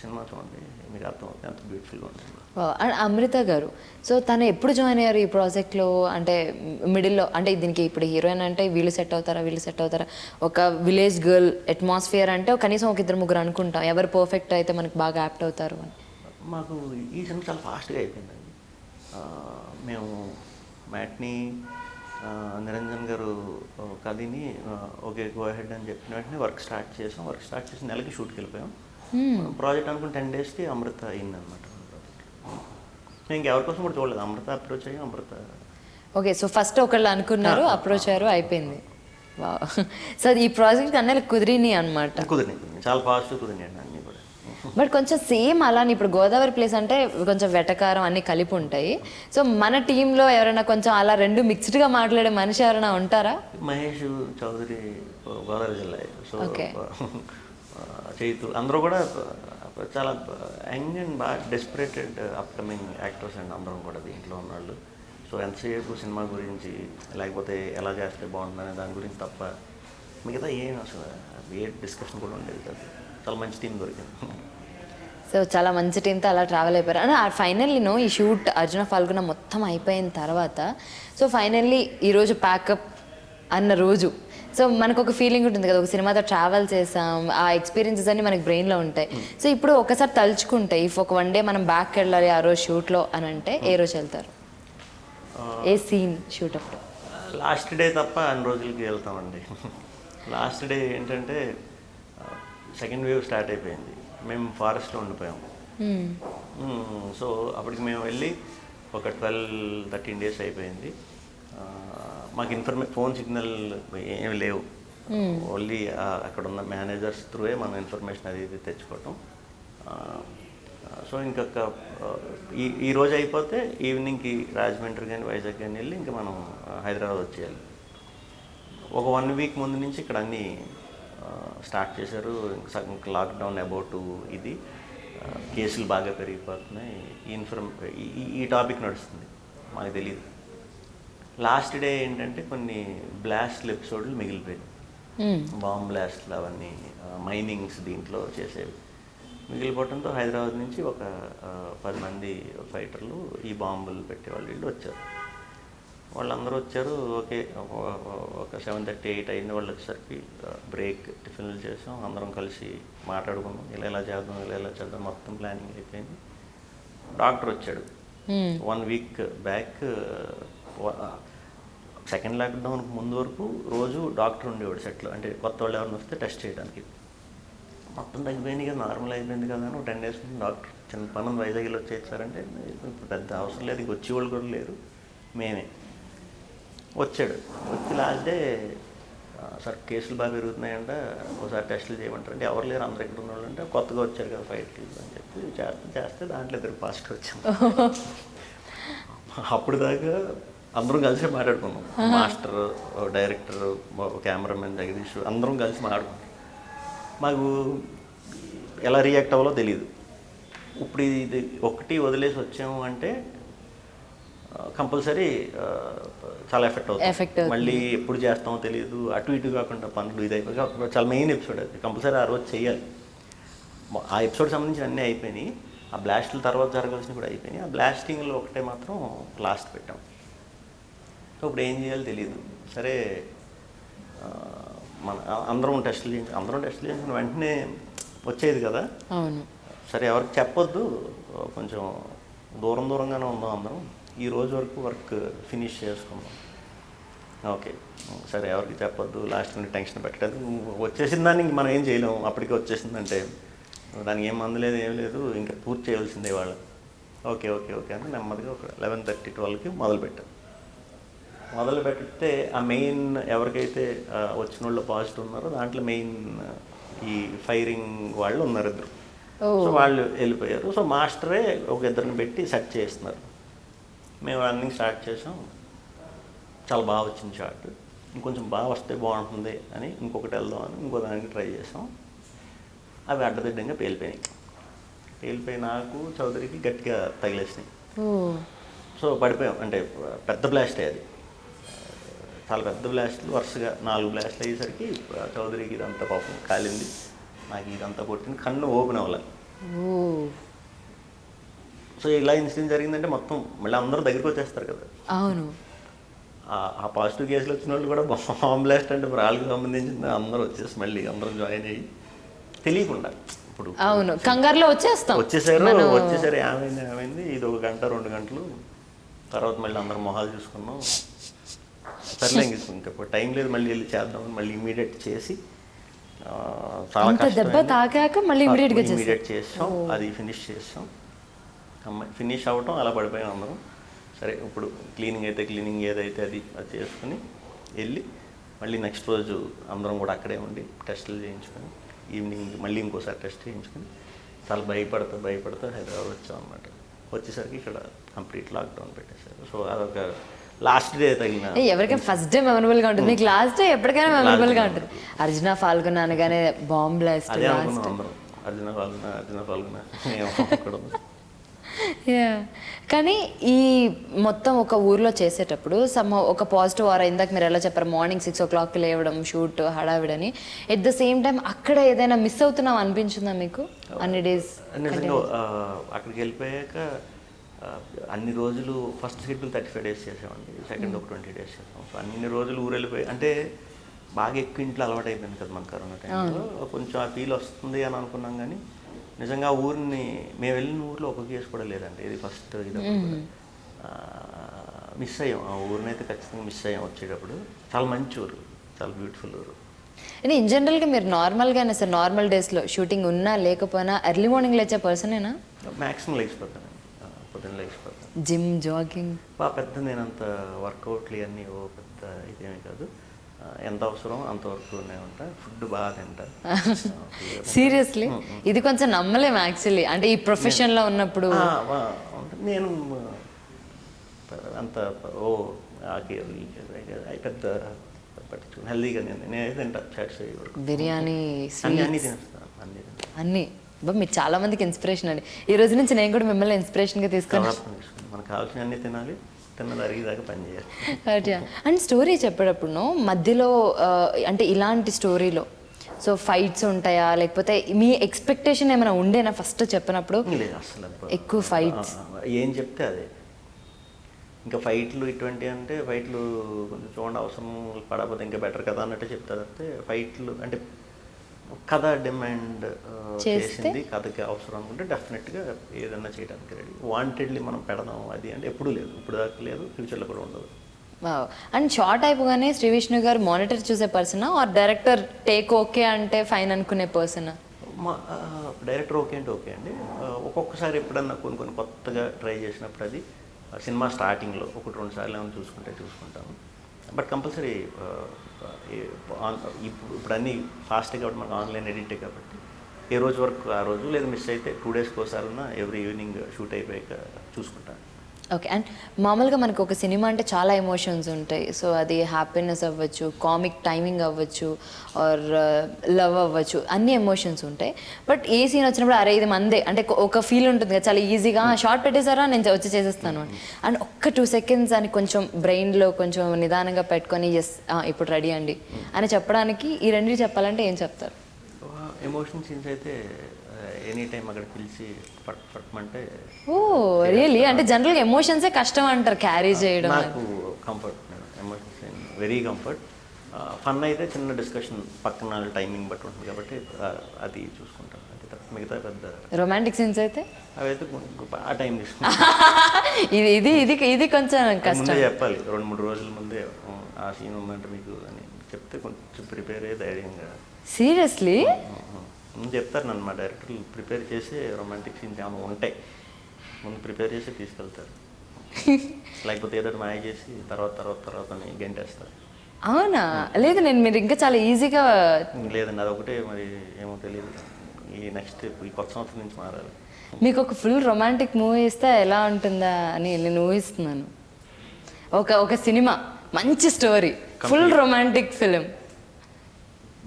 సినిమా చూడండి, మీకు అర్థమవుతుంది ఎంత బ్యూటిఫుల్గా ఉంటుంది. అండ్ అమృత గారు, సో తను ఎప్పుడు జాయిన్ అయ్యారు ఈ ప్రాజెక్ట్లో? అంటే మిడిల్లో, అంటే దీనికి ఇప్పుడు హీరోయిన్ అంటే వీళ్ళు సెట్ అవుతారా, ఒక విలేజ్ గర్ల్ అట్మాస్ఫియర్ అంటే కనీసం ఒక 2-3 అనుకుంటాం, ఎవరు పర్ఫెక్ట్ అయితే మనకి బాగా యాప్ట్ అవుతారు అని. మాకు ఈ సినిమా చాలా ఫాస్ట్గా అయిపోయిందండి. మేము మ్యాట్ని నిరంజన్ గారు కథని ఓకే గో హెడ్ అని చెప్పిన వెంటనే వర్క్ స్టార్ట్ చేసి నెలకి షూట్కి వెళ్ళిపోయాం. ప్రాజెక్ట్ అనుకుని 10 డేస్కి అమృత అయిందనమాట. నేను ఇంకెవరి కోసం కూడా చూడలేదు, అమృత అప్రోచ్ అయ్యి అమృత. ఓకే, సో ఫస్ట్ ఒకళ్ళు అనుకున్నారు, అప్రోచ్ అయ్యారు, అయిపోయింది. సో ఈ ప్రాజెక్ట్ అన్నీ కుదిరినాయి అనమాట. కుదిరినాయి, చాలా ఫాస్ట్ కుదిరినాయి అన్నీ కూడా. బట్ కొంచెం సేమ్ అలానే ఇప్పుడు గోదావరి ప్లేస్ అంటే కొంచెం వెటకారం అన్నీ కలిపి ఉంటాయి. సో మన టీంలో ఎవరైనా కొంచెం అలా రెండు మిక్స్డ్గా మాట్లాడే మనిషి ఎవరైనా ఉంటారా? మహేష్ చౌదరి గోదావరి జిల్లా. సో చైతు అందరూ కూడా చాలా యంగ్ అండ్ బాగా డెస్పరేటెడ్ అప్కమింగ్ యాక్టర్స్ అండి అందరం కూడా దీంట్లో ఉన్నాళ్ళు. సో ఎంతసేపు సినిమా గురించి లేకపోతే ఎలా చేస్తే బాగుంటుందనే దాని గురించి తప్ప మిగతా ఏం అసలు ఏ డిస్కషన్ కూడా ఉండేది కాదు. చాలా మంచి టీం దొరికింది. సో చాలా మంచి టీంతో అలా ట్రావెల్ అయిపోయారు. అంటే ఫైనల్లీ ఈ షూట్ అర్జున ఫాల్గుణ మొత్తం అయిపోయిన తర్వాత, సో ఫైనల్లీ ఈరోజు ప్యాకప్ అన్న రోజు, సో మనకు ఒక ఫీలింగ్ ఉంటుంది కదా, ఒక సినిమాతో ట్రావెల్ చేసాం, ఆ ఎక్స్పీరియన్సెస్ అన్నీ మనకి బ్రెయిన్లో ఉంటాయి. సో ఇప్పుడు ఒకసారి తలుచుకుంటే ఇఫ్ ఒక 1 డే మనం బ్యాక్ వెళ్ళాలి ఆ రోజు షూట్లో అని అంటే ఏ రోజు వెళ్తారు? ఏ సీన్ షూట్ అప్పుడు? లాస్ట్ డే తప్ప అన్ని రోజులకి వెళ్తామండి. లాస్ట్ డే ఏంటంటే సెకండ్ వేవ్ స్టార్ట్ అయిపోయింది, మేము ఫారెస్ట్లో ఉండిపోయాం. సో అప్పటికి మేము వెళ్ళి ఒక 12-13 డేస్ అయిపోయింది. మాకు ఫోన్ సిగ్నల్ ఏమి లేవు, ఓన్లీ అక్కడ ఉన్న మేనేజర్స్ త్రూయే మనం ఇన్ఫర్మేషన్ అది ఇది తెచ్చుకోవటం. సో ఇంకొక ఈ రోజు అయిపోతే ఈవినింగ్కి రాజమండ్రి కానీ వైజాగ్ కానీ వెళ్ళి ఇంకా మనం హైదరాబాద్ వచ్చేయాలి. ఒక 1 వీక్ ముందు నుంచి ఇక్కడ అన్నీ స్టార్ట్ చేశారు. సగం లాక్డౌన్ అబౌట్ ఇది కేసులు బాగా పెరిగిపోతున్నాయి, ఈ టాపిక్ నడుస్తుంది, మాకు తెలియదు. లాస్ట్ డే ఏంటంటే కొన్ని బ్లాస్ట్లు ఎపిసోడ్లు మిగిలిపోయాయి, బాంబ్ బ్లాస్ట్లు అవన్నీ మైనింగ్స్ దీంట్లో చేసేవి మిగిలిపోవడంతో హైదరాబాద్ నుంచి ఒక 10 మంది ఫైటర్లు ఈ బాంబులు పెట్టేవాళ్ళు వీళ్ళు వచ్చారు. వాళ్ళందరూ వచ్చారు. ఓకే, ఒక 7:30-8 అయింది వాళ్ళు వచ్చేసరికి. బ్రేక్ టిఫిన్లు చేసాం, అందరం కలిసి మాట్లాడుకున్నాం, ఇలా చేద్దాం, మొత్తం ప్లానింగ్ అయిపోయింది. డాక్టర్ వచ్చాడు 1 వీక్ బ్యాక్. సెకండ్ లాక్డౌన్కి ముందు వరకు రోజు డాక్టర్ ఉండేవాడు సెట్లో, అంటే కొత్త వాళ్ళు ఎవరిని వస్తే టెస్ట్ చేయడానికి. మొత్తం తగ్గిపోయింది కదా, నార్మల్ అయిపోయింది కదా అని 10 డేస్ ముందు డాక్టర్ చిన్న పనులు వైజాగ్లో వచ్చేసారంటే ఇప్పుడు పెద్ద అవసరం లేదు, ఇంక వచ్చేవాళ్ళు కూడా లేరు, మేమే. వచ్చాడు, వచ్చి లాస్ట్ డే సార్ కేసులు బాగా పెరుగుతున్నాయంట, ఒకసారి టెస్టులు చేయమంటారు అంటే ఎవరు లేరు, అందరు ఎక్కడ ఉన్నవాళ్ళు అంటే కొత్తగా వచ్చారు కదా ఫైట్కి అని చెప్పి చేస్తే దాంట్లో 2 పాజిటివ్ వచ్చాము. అప్పుడు దాకా అందరం కలిసి మాట్లాడుకున్నాం, మాస్టర్, డైరెక్టర్, కెమెరామెన్ జగదీష్ అందరం కలిసి మాట్లాడుకున్నాం. మాకు ఎలా రియాక్ట్ అవ్వాలో తెలియదు. ఇప్పుడు ఇది ఒకటి వదిలేసి వచ్చాము అంటే కంపల్సరీ చాలా ఎఫెక్ట్ అవుతుంది. మళ్ళీ ఎప్పుడు చేస్తామో తెలియదు, అటు ఇటు కాకుండా పనులు ఇది అయిపోయి చాలా మెయిన్ ఎపిసోడ్ అది, కంపల్సరీ ఆ రోజు చేయాలి. ఆ ఎపిసోడ్ సంబంధించి అన్నీ అయిపోయినాయి, ఆ బ్లాస్ట్ల తర్వాత జరగాల్సినవి కూడా అయిపోయినాయి. ఆ బ్లాస్టింగ్లో ఒకటే మాత్రం లాస్ట్ పెట్టాం. సో ఇప్పుడు ఏం చేయాలో తెలియదు. సరే మన అందరం టెస్టులు చేయించిన వెంటనే వచ్చేది కదా. అవును. సరే ఎవరికి చెప్పొద్దు, కొంచెం దూరంగానే ఉందాం అందరం, ఈ రోజు వరకు వర్క్ ఫినిష్ చేసుకుందాం. ఓకే సరే ఎవరికి చెప్పొద్దు, లాస్ట్ నుండి టెన్షన్ పెట్టలేదు. వచ్చేసిన దాన్ని మనం ఏం చేయలేము, అప్పటికే వచ్చేసిందంటే దానికి ఏం మందులేదు ఏం లేదు, ఇంకా పూర్తి చేయాల్సిందే వాళ్ళు. ఓకే ఓకే ఓకే అని నెమ్మదిగా ఒక 11:30, 12కి మొదలు పెడితే ఆ మెయిన్ ఎవరికైతే వచ్చిన వాళ్ళు పాజిటివ్ ఉన్నారో దాంట్లో మెయిన్ ఈ ఫైరింగ్ వాళ్ళు ఉన్నారు ఇద్దరు. సో వాళ్ళు వెళ్ళిపోయారు. సో మాస్టరే ఒక ఇద్దరిని పెట్టి సెట్ చేస్తున్నారు. మేము రన్నింగ్ స్టార్ట్ చేసాం, చాలా బాగా వచ్చింది షాట్. ఇంకొంచెం బాగా వస్తే బాగుంటుంది అని ఇంకొకటి వెళ్దాం అని ఇంకో దానికి ట్రై చేసాం. అవి అడ్డదిడ్డంగా పేలిపోయి నాకు చౌదరికి గట్టిగా తగిలేసినాయి. సో పడిపోయాం. అంటే పెద్ద బ్లాస్టే అది, చాలా పెద్ద బ్లాస్ట్లు, వరుసగా 4 బ్లాస్ట్లు అయ్యేసరికి చౌదరికి ఇదంతా పాపం కాలింది, నాకు ఇదంతా కొట్టింది, కన్ను ఓపెన్ అవ్వాలి. సో ఇలా ఇన్సిడెంట్ జరిగిందంటే మొత్తం మళ్ళీ అందరూ దగ్గరికి వచ్చేస్తారు కదా. అవును. ఆ పాజిటివ్ కేసులు వచ్చిన వాళ్ళు కూడా బాంబ్ బ్లాస్ట్ అంటే వాళ్ళకి సంబంధించింది అందరూ వచ్చేసి మళ్ళీ అందరం జాయిన్ అయ్యి తెలియకుండా ఇప్పుడు అవును కంగారులో వచ్చేసారు ఏమైంది ఇది 1 గంట 2 గంటలు తర్వాత మళ్ళీ అందరం మొహాలు చూసుకున్నాం. సర్లే ఇంకా టైం లేదు, మళ్ళీ వెళ్ళి చేద్దామని మళ్ళీ ఇమీడియట్ చేసి చాలా ఇమీడియట్ చేసాం. అది ఫినిష్ చేసాం. ఫినిష్ అవ్వటం అలా పడిపోయాం అందరం. సరే ఇప్పుడు క్లీనింగ్ ఏదైతే అది చేసుకుని వెళ్ళి మళ్ళీ నెక్స్ట్ రోజు అందరం కూడా అక్కడే ఉండి టెస్టులు చేయించుకొని ఈవినింగ్ మళ్ళీ ఇంకోసారి టెస్ట్ చేయించుకొని చాలా భయపడుతూ హైదరాబాద్ వచ్చాం అన్నమాట. వచ్చేసరికి ఇక్కడ కంప్లీట్ లాక్డౌన్ పెట్టేశారు. సో అదొక లాస్ట్ డే తగిలిన ఎవరికైనా ఫస్ట్ డే మెమరబుల్గా ఉంటుంది, మీకు లాస్ట్ డే ఎప్పటికైనా మెమరబుల్గా ఉంటుంది. అర్జున ఫాల్గుణ అనగానే బాంబ్ బ్లాస్ట్. అదే అనుకున్నాం అందరం, అర్జున ఫాల్గుణ కానీ ఈ మొత్తం ఒక ఊర్లో చేసేటప్పుడు ఒక పాజిటివ్ ఆర్ ఇందాక మీరు ఎలా చెప్పారు మార్నింగ్ 6 o'clock లేవడం షూట్ హడావిడని, ఎట్ ద సేమ్ టైం అక్కడ ఏదైనా మిస్ అవుతున్నాం అనిపించిందా మీకు అన్ని డేస్? నిజంగా అక్కడికి వెళ్ళిపోయాక అన్ని రోజులు ఫస్ట్ షెడ్యూల్ 35 days చేసామండి, సెకండ్ ఒక 20 days చేసాం. సో అన్ని రోజులు ఊరు వెళ్ళిపోయి అంటే బాగా ఎక్కువ ఇంట్లో అలవాటు అయిపోయింది కదా మన కరోనా టైంలో, కొంచెం ఆ ఫీల్ వస్తుంది అని అనుకున్నాం. కానీ నిజంగా ఊరిని మేము వెళ్ళిన ఊరిలో ఒక కేసు కూడా లేదండి, ఇది ఫస్ట్. ఇది మిస్ అయ్యాం, ఆ ఊరిని అయితే ఖచ్చితంగా మిస్ అయ్యాం. వచ్చేటప్పుడు చాలా మంచి ఊరు, చాలా బ్యూటిఫుల్ ఊరు. అంటే ఇన్ జనరల్గా మీరు నార్మల్గానే సార్ నార్మల్ డేస్లో షూటింగ్ ఉన్నా లేకపోయినా ఎర్లీ మార్నింగ్ లేచే పర్సనేనా? మ్యాక్సిమం లేచిపోతాను, పొద్దున్న లేచిపోతాను. జిమ్ జాగింగ్ పెద్ద నేనంత వర్కౌట్లు ఇవన్నీ ఓ పెద్ద ఇదేమీ కాదు, ఎంత అవసరం అంతవరకు ఉంటా. ఫుడ్ బాగా తింటా. సీరియస్లీ ఇది కొంచెం నమ్మలేము యాక్చువల్లీ, అంటే ఈ ప్రొఫెషన్లో ఉన్నప్పుడు. నేను అంత పెద్ద పట్టించుకుని హెల్దీగా నేనైతే తింటా. బిర్యానీ అన్నీ అన్నీ మీరు చాలా మందికి ఇన్స్పిరేషన్ అండి. ఈ రోజు నుంచి నేను కూడా మిమ్మల్ని ఇన్స్పిరేషన్గా తీసుకున్నాను. మనకు కావాల్సిన అన్నీ తినాలి, తిన్నది అరిగేదాకా పని చేయాలి. అండ్ స్టోరీ చెప్పేటప్పుడు మధ్యలో అంటే ఇలాంటి స్టోరీలో సో ఫైట్స్ ఉంటాయా లేకపోతే మీ ఎక్స్పెక్టేషన్ ఏమైనా ఉండేనా ఫస్ట్ చెప్పినప్పుడు? లేదు అసలు, ఎక్కువ ఫైట్స్ ఏం చెప్తే అదే. ఇంకా ఫైట్లు ఇటువంటి అంటే ఫైట్లు కొంచెం చూడండి అవసరం పడకపోతే ఇంకా బెటర్ కదా అన్నట్టు చెప్తారు. అంటే ఫైట్లు అంటే కథ డిమాండ్ చేసింది, కథకి అవసరం అనుకుంటే డెఫినెట్గా ఏదన్నా చేయడానికి రెడీ. వాంటెడ్లీ మనం పెడదాం అది అంటే ఎప్పుడూ లేదు, ఇప్పుడు దాకా లేదు, ఫ్యూచర్లో కూడా ఉండదు. అండ్ షార్ట్ అయిపోగానే శ్రీ విష్ణు గారు మానిటర్ చూసే పర్సనా ఆర్ డైరెక్టర్ టేక్ ఓకే అంటే ఫైన్ అనుకునే పర్సనా? డైరెక్టర్ ఓకే అంటే ఓకే అండి. ఒక్కొక్కసారి ఎప్పుడన్నా కొన్ని కొత్తగా ట్రై చేసినప్పుడు అది సినిమా స్టార్టింగ్లో 1-2 సార్లు ఏమైనా చూసుకుంటాము. బట్ కంపల్సరీ ఇప్పుడు అన్నీ ఫాస్ట్గా కాబట్టి మనకు ఆన్లైన్ ఎడిటే కాబట్టి ఏ రోజు వరకు ఆ రోజు, లేదు మిస్ అయితే 2 days ఒకసారి ఎవ్రీ ఈవినింగ్ షూట్ అయిపోయాక చూసుకుంటాను. ఓకే. అండ్ మామూలుగా మనకు ఒక సినిమా అంటే చాలా ఎమోషన్స్ ఉంటాయి. సో అది హ్యాపీనెస్ అవ్వచ్చు, కామిక్ టైమింగ్ అవ్వచ్చు, ఆర్ లవ్ అవ్వచ్చు, అన్ని ఎమోషన్స్ ఉంటాయి. బట్ ఏ సీన్ వచ్చినప్పుడు అరే ఇది మందే అంటే ఒక ఫీల్ ఉంటుంది కదా, చాలా ఈజీగా షార్ట్ పెట్టేసారా నేను వచ్చి చేసేస్తాను అండ్ ఒక్క 2 seconds అని కొంచెం బ్రెయిన్లో కొంచెం నిదానంగా పెట్టుకొని ఎస్ ఇప్పుడు రెడీ అండి అని చెప్పడానికి ఈ రెండు చెప్పాలంటే ఏం చెప్తారు? ఎమోషన్ సీన్స్ అయితే ఎనీ టైం అక్కడ పిలిచి పట్టమంటే. Oh really? అంటే జనరల్గా ఎమోషన్సే కష్టం అంటారు క్యారీ చేయడం. నాకు comfort emotional scene very comfort. Fun అయితే చిన్న డిస్కషన్ పక్కన టైమింగ్ బట్టి ఉంటుంది కాబట్టి అది చూసుకుంటాను. అది తప్ప మిగతా పెద్ద రొమాంటిక్ సీన్స్ అయితే అవైతే ఆ టైం తీసుకుంటాను. ఇది కొంచెం కష్టం. ముందే చెప్పాలి, 2-3 రోజుల ముందే ఆ సీన్ ఉందంటే మీకు అని చెప్తే కొంచెం ప్రిపేర్ అయ్యే ధైర్యంగా. సీరియస్లీ? ముందు చెప్తారు నన్ను మా డైరెక్టర్లు, ప్రిపేర్ చేసి రొమాంటిక్ సీన్స్ ఏమైనా ఉంటాయి ముందు ప్రిపేర్ చేసి తీసుకెళ్తారు. లేకపోతే ఏదో మాయ చేసి తర్వాత అని గెంటేస్తారు. అవునా? లేదు, మీరు ఇంకా చాలా ఈజీగా. లేదండి, అదొకటే మరి ఏమో తెలియదు. ఈ కొత్త సంవత్సరం నుంచి మారాలి. మీకు ఒక ఫుల్ రొమాంటిక్ మూవీ ఇస్తే ఎలా ఉంటుందా అని నేను ఊహిస్తున్నాను. ఒక సినిమా, మంచి స్టోరీ, ఫుల్ రొమాంటిక్ ఫిలిం,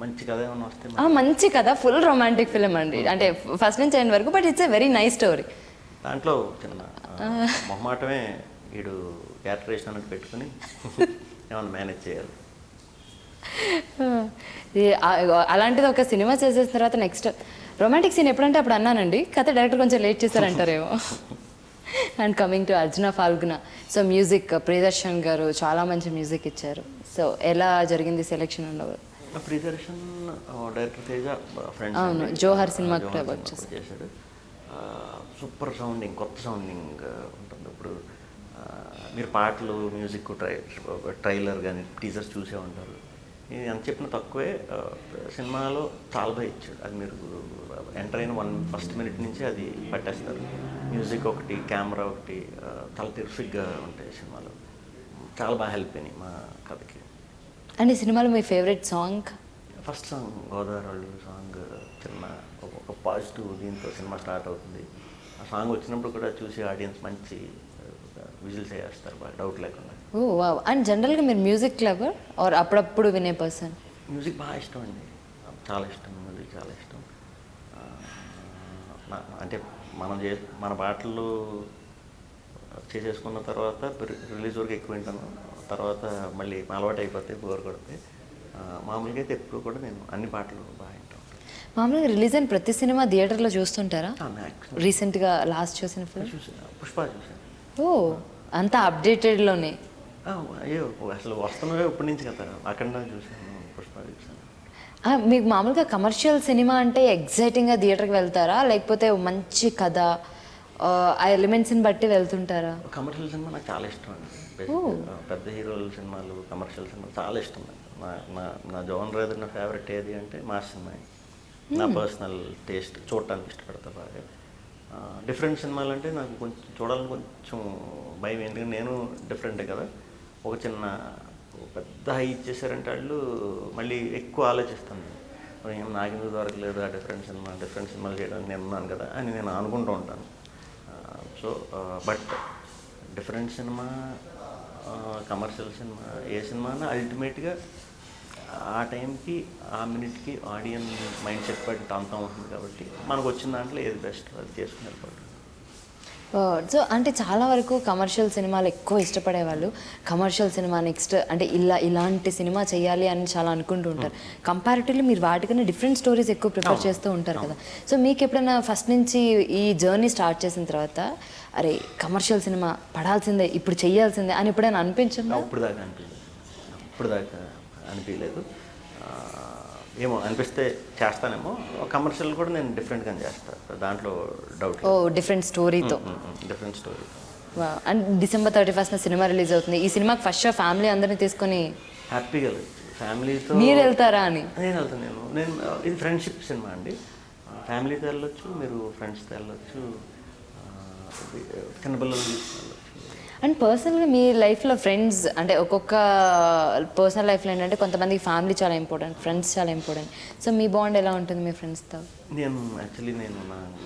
మంచి కథ ఏమన్నా వస్తే మంచి కథ, ఫుల్ రొమాంటిక్ ఫిలిం అండి. అంటే ఫస్ట్ నుంచి ఎండ్ వరకు, but it's a very nice story. దాంట్లో చిన్న మొహమాటమే వీడు క్యారెక్టరేషన్ అన్నట్టు పెట్టుకుని ఏమన్నా మేనేజ్ చేయాలి. అలాంటిది ఒక సినిమా చేసేసిన తర్వాత నెక్స్ట్ రొమాంటిక్ సీన్ ఎప్పుడంటే అప్పుడు అన్నానండి, కథ డైరెక్టర్ కొంచెం లేట్ చేశారంటారేమో. And coming to Arjuna Phalguna, so music Priyadarshan garu చాలా మంచి మ్యూజిక్ ఇచ్చారు. సో ఎలా జరిగింది సెలెక్షన్ ఉండవు? Priyadarshan director Teja friends. అవును, జోహర్ సినిమా వర్క్ చేశాడు. సూపర్ సౌండింగ్, కొత్త సౌండింగ్ ఉంటుంది. ఇప్పుడు మీరు పాటలు, మ్యూజిక్, ట్రైలర్ కానీ టీజర్స్ చూసే ఉంటారు. నేను ఎంత చెప్పినా తక్కువే. సినిమాలో చాలా బాగా ఇచ్చాడు. అది మీరు ఎంటర్ అయిన ఫస్ట్ మినిట్ నుంచి అది పట్టేస్తారు. మ్యూజిక్ ఒకటి, కెమెరా ఒకటి, చాలా టెరిఫిక్గా ఉంటాయి సినిమాలో. చాలా బాగా హెల్ప్ అయినాయి మా కథకి. అండ్ ఈ సినిమాలో మీ favourite song? First song Godavari song, చిన్న ఒక పాజిటివ్ దీంతో సినిమా స్టార్ట్ అవుతుంది. ఆ సాంగ్ వచ్చినప్పుడు కూడా చూసి ఆడియన్స్ మంచి విజిల్స్ వేస్తారు బాగా, డౌట్ లేకుండా. ఓ వావ్. అండ్ జనరల్గా మీరు మ్యూజిక్ లవర్ ఆర్ అప్పుడప్పుడు వినే పర్సన్? మ్యూజిక్ బాగా ఇష్టం అండి, చాలా ఇష్టం. మ్యూజిక్ చాలా ఇష్టం. అంటే మన పాటలు చేసేసుకున్న తర్వాత రిలీజ్ వరకు ఎక్కువ వింటాను. తర్వాత మళ్ళీ అలవాటు అయిపోతాయి, బోర్ కొడితే. మామూలుగా అయితే ఎప్పుడు కూడా నేను అన్ని పాటలు బాగా వింటాను. మామూలుగా రిలీజ్ అయిన ప్రతి సినిమా థియేటర్లో చూస్తుంటారా? రీసెంట్గా లాస్ట్ చూసిన ఫిల్మ్ పుష్ప చూసాను. ఓ, అంతా అప్డేటెడ్లోనే. అయ్యో, అసలు వస్తున్నవే ఇప్పటి నుంచి కదా. అక్కడ చూసాను, పుష్ప చూసాను. మీకు మామూలుగా కమర్షియల్ సినిమా అంటే ఎగ్జైటింగ్గా థియేటర్కి వెళ్తారా, లేకపోతే మంచి కథ ఆ ఎలిమెంట్స్ని బట్టి వెళ్తుంటారా? కమర్షియల్ సినిమా నాకు చాలా ఇష్టం అండి. పెద్ద హీరోల సినిమాలు, కమర్షియల్ సినిమాలు చాలా ఇష్టం. నా జోనర్ ఏదైనా ఫేవరెట్ ఏది అంటే మాస్ సినిమా. నా పర్సనల్ టేస్ట్, చూడటానికి ఇష్టపడతా బాగా. డిఫరెంట్ సినిమాలు అంటే నాకు కొంచెం చూడాలని కొంచెం భయం, ఎందుకంటే నేను డిఫరెంటే కదా. ఒక చిన్న పెద్ద హై ఇచ్చేసారంటే వాళ్ళు మళ్ళీ ఎక్కువ ఆలోచిస్తాను. ఏం నాకెందుకు దొరకలేదు ఆ డిఫరెంట్ సినిమాలు చేయడానికి నేను ఉన్నాను కదా అని నేను అనుకుంటూ ఉంటాను. So but different cinema, commercial cinema, A cinema అల్టిమేట్గా ఆ టైంకి, ఆ మినిట్కి ఆడియన్స్ మైండ్ సెట్ బట్టి అంతా ఉంటుంది కాబట్టి మనకు వచ్చిన దాంట్లో ఏది బెస్ట్ అది చేసుకుని వెళ్ళిపోతుంది. సో అంటే చాలా వరకు కమర్షియల్ సినిమాలు ఎక్కువ ఇష్టపడేవాళ్ళు కమర్షియల్ సినిమా నెక్స్ట్ అంటే ఇలాంటి సినిమా చేయాలి అని చాలా అనుకుంటూ ఉంటారు. కంపారిటివ్లీ మీరు వాటికన్నా డిఫరెంట్ స్టోరీస్ ఎక్కువ ప్రిపేర్ చేస్తూ ఉంటారు కదా. సో మీకు ఎప్పుడైనా ఫస్ట్ నుంచి ఈ జర్నీ స్టార్ట్ చేసిన తర్వాత అరే కమర్షియల్ సినిమా పడాల్సిందే, ఇప్పుడు చెయ్యాల్సిందే అని ఎప్పుడైనా అనిపించిందా? ఇప్పుడు దాకా అనిపించలేదు. ఏమో అనిపిస్తే చేస్తానేమో. కమర్షియల్ కూడా నేను డిఫరెంట్గా చేస్తాను, దాంట్లో డౌట్. డిఫరెంట్ స్టోరీతో. Different story. And December 31st సినిమా రిలీజ్ అవుతుంది. ఈ సినిమాకి ఫస్ట్ షో ఫ్యామిలీ అందరినీ తీసుకొని హ్యాపీగా ఫ్యామిలీతో మీరు వెళ్తారా అని? నేను వెళ్తాను. నేను ఇది ఫ్రెండ్షిప్ సినిమా అండి. ఫ్యామిలీతో వెళ్ళొచ్చు, మీరు ఫ్రెండ్స్తో వెళ్ళొచ్చు, చిన్నపిల్లలు తీసుకెళ్ళచ్చు. అండ్ పర్సనల్గా మీ లైఫ్లో ఫ్రెండ్స్ అంటే ఒక్కొక్క పర్సనల్ లైఫ్లో ఏంటంటే కొంతమందికి ఫ్యామిలీ చాలా ఇంపార్టెంట్, ఫ్రెండ్స్ చాలా ఇంపార్టెంట్. సో మీ బాండ్ ఎలా ఉంటుంది మీ ఫ్రెండ్స్తో?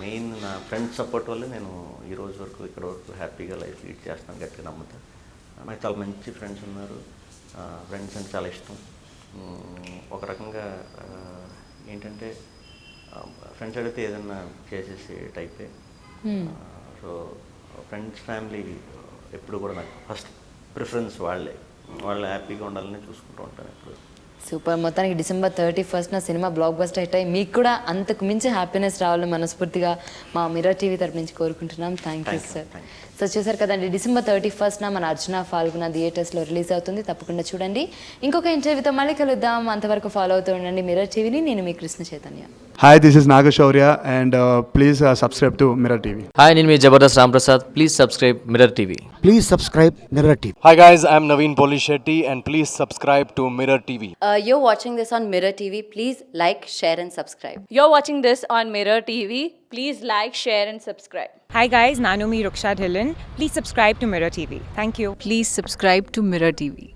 నేను నా ఫ్రెండ్స్ సపోర్ట్ వల్ల నేను ఈ రోజు వరకు ఇక్కడ వరకు హ్యాపీగా లైఫ్ లీడ్ చేస్తాను, గట్టిగా నమ్ముతాను. నాకు చాలా మంచి ఫ్రెండ్స్ ఉన్నారు. ఫ్రెండ్స్ అంటే చాలా ఇష్టం. ఒక రకంగా ఏంటంటే ఫ్రెండ్స్ అడిగితే ఏదన్నా చేసేసే టైపే. సో ఫ్రెండ్స్, ఫ్యామిలీ ఎప్పుడు కూడా నాకు ఫస్ట్ ప్రిఫరెన్స్. వాళ్ళు హ్యాపీగా ఉండాలని చూసుకుంటూ ఉంటాను ఎప్పుడు. సూపర్. మొత్తానికి December 31st cinema block buster hit అయ్యి మీకు కూడా అంతకు మించి హ్యాపీనెస్ రావాలని మనస్ఫూర్తిగా మా మిర్రర్ టీవీ తరపు నుంచి కోరుకుంటున్నాం. Thank you sir. సో చూసారు కదండి, డిసెంబర్ 31st మన అర్జున ఫాల్గుణ థియేటర్స్లో రిలీజ్ అవుతుంది. తప్పకుండా చూడండి. ఇంకొక ఇంటర్వ్యూతో మళ్ళీ కలుద్దాం. అంతవరకు ఫాలో అవుతూ ఉండండి మిర్రర్ టీవీని. నేను మీ Krishna Chaitanya. Hi, this is Nagashaurya and please subscribe to Mirror TV. Hi, నేను మీ Jabardasth Ramprasad. Please subscribe mirror TV. Please subscribe Mirror TV. Hi guys, I'm Naveen Polishetty and please subscribe to Mirror TV. You're watching this on Mirror TV. Please like, share, and subscribe. You're watching this on Mirror TV. Please like, share, and subscribe. Hi guys, Nanumi Ruksha Dhillon. Please subscribe to Mirror TV. Thank you. Please subscribe to Mirror TV.